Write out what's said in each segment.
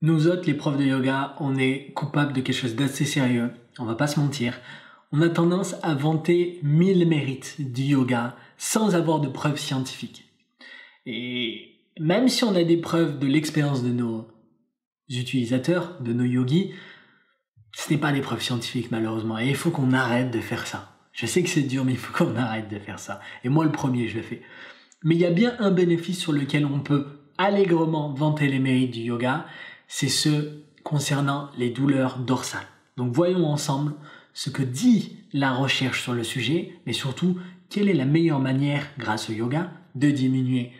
Nous autres, les profs de yoga, on est coupables de quelque chose d'assez sérieux. On va pas se mentir. On a tendance à vanter 1000 mérites du yoga sans avoir de preuves scientifiques. Et même si on a des preuves de l'expérience de nos utilisateurs, de nos yogis, ce n'est pas des preuves scientifiques malheureusement. Et il faut qu'on arrête de faire ça. Je sais que c'est dur, mais il faut qu'on arrête de faire ça. Et moi, le premier, je le fais. Mais il y a bien un bénéfice sur lequel on peut allègrement vanter les mérites du yoga, c'est ceux concernant les douleurs dorsales. Donc voyons ensemble ce que dit la recherche sur le sujet, mais surtout, quelle est la meilleure manière, grâce au yoga, de diminuer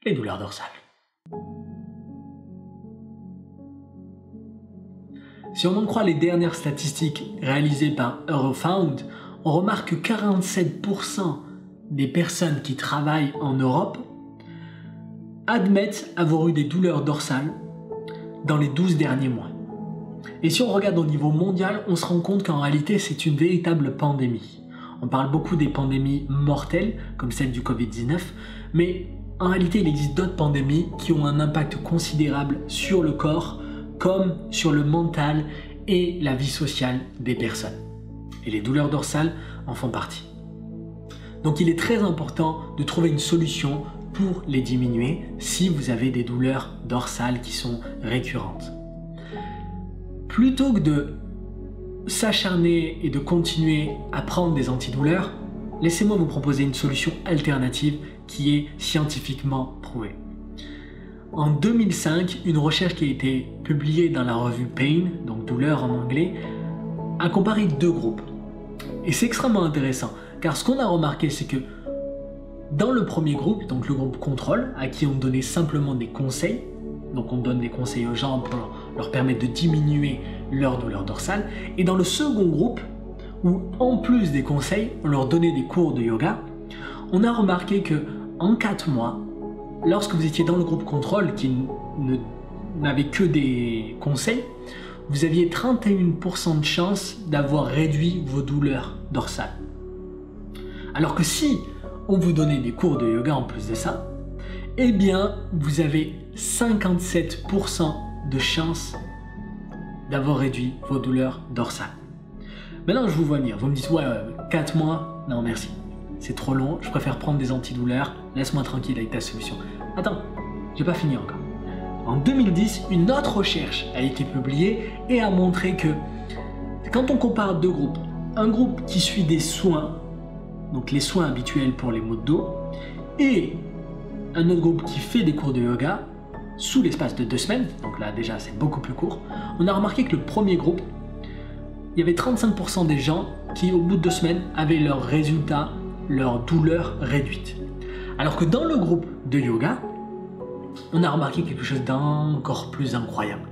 les douleurs dorsales. Si on en croit les dernières statistiques réalisées par Eurofound, on remarque que 47% des personnes qui travaillent en Europe admettent avoir eu des douleurs dorsales dans les 12 derniers mois. Et si on regarde au niveau mondial, on se rend compte qu'en réalité, c'est une véritable pandémie. On parle beaucoup des pandémies mortelles, comme celle du Covid-19, mais en réalité, il existe d'autres pandémies qui ont un impact considérable sur le corps, comme sur le mental et la vie sociale des personnes. Et les douleurs dorsales en font partie. Donc il est très important de trouver une solution pour les diminuer si vous avez des douleurs dorsales qui sont récurrentes. Plutôt que de s'acharner et de continuer à prendre des antidouleurs, laissez-moi vous proposer une solution alternative qui est scientifiquement prouvée. En 2005, une recherche qui a été publiée dans la revue Pain, donc douleur en anglais, a comparé deux groupes. Et c'est extrêmement intéressant, car ce qu'on a remarqué, c'est que dans le premier groupe, donc le groupe contrôle, à qui on donnait simplement des conseils, donc on donne des conseils aux gens pour leur permettre de diminuer leur douleur dorsale, et dans le second groupe, où en plus des conseils, on leur donnait des cours de yoga, on a remarqué que en 4 mois, lorsque vous étiez dans le groupe contrôle qui n'avait que des conseils, vous aviez 31% de chance d'avoir réduit vos douleurs dorsales. Alors que si on vous donnait des cours de yoga en plus de ça, eh bien vous avez 57% de chance d'avoir réduit vos douleurs dorsales. Maintenant je vous vois venir, vous me dites ouais 4 mois, non merci, c'est trop long, je préfère prendre des antidouleurs, laisse-moi tranquille avec ta solution. Attends, j'ai pas fini encore. En 2010, une autre recherche a été publiée et a montré que quand on compare deux groupes, un groupe qui suit des soins, donc les soins habituels pour les maux de dos, et un autre groupe qui fait des cours de yoga, sous l'espace de 2 semaines, donc là déjà c'est beaucoup plus court, on a remarqué que le premier groupe, il y avait 35% des gens qui au bout de 2 semaines avaient leurs résultats, leur douleur réduite. Alors que dans le groupe de yoga, on a remarqué quelque chose d'encore plus incroyable.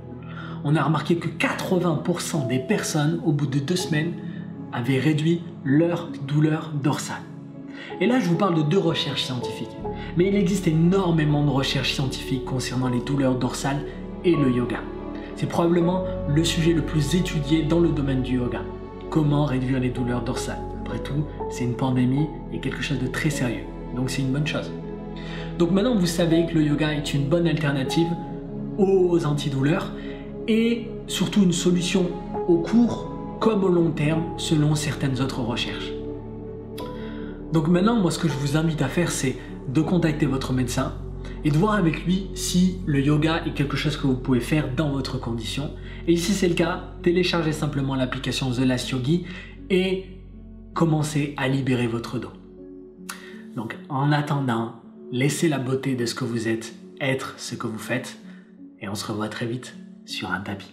On a remarqué que 80% des personnes, au bout de 2 semaines, avaient réduit leur douleur dorsale. Et là, je vous parle de 2 recherches scientifiques. Mais il existe énormément de recherches scientifiques concernant les douleurs dorsales et le yoga. C'est probablement le sujet le plus étudié dans le domaine du yoga. Comment réduire les douleurs dorsales? Après tout, c'est une pandémie et quelque chose de très sérieux. Donc c'est une bonne chose. Donc maintenant vous savez que le yoga est une bonne alternative aux antidouleurs et surtout une solution au court comme au long terme selon certaines autres recherches. Donc maintenant moi ce que je vous invite à faire c'est de contacter votre médecin et de voir avec lui si le yoga est quelque chose que vous pouvez faire dans votre condition. Et si c'est le cas, téléchargez simplement l'application The Last Yogi et commencez à libérer votre dos. Donc en attendant, laissez la beauté de ce que vous êtes être ce que vous faites et on se revoit très vite sur un tapis.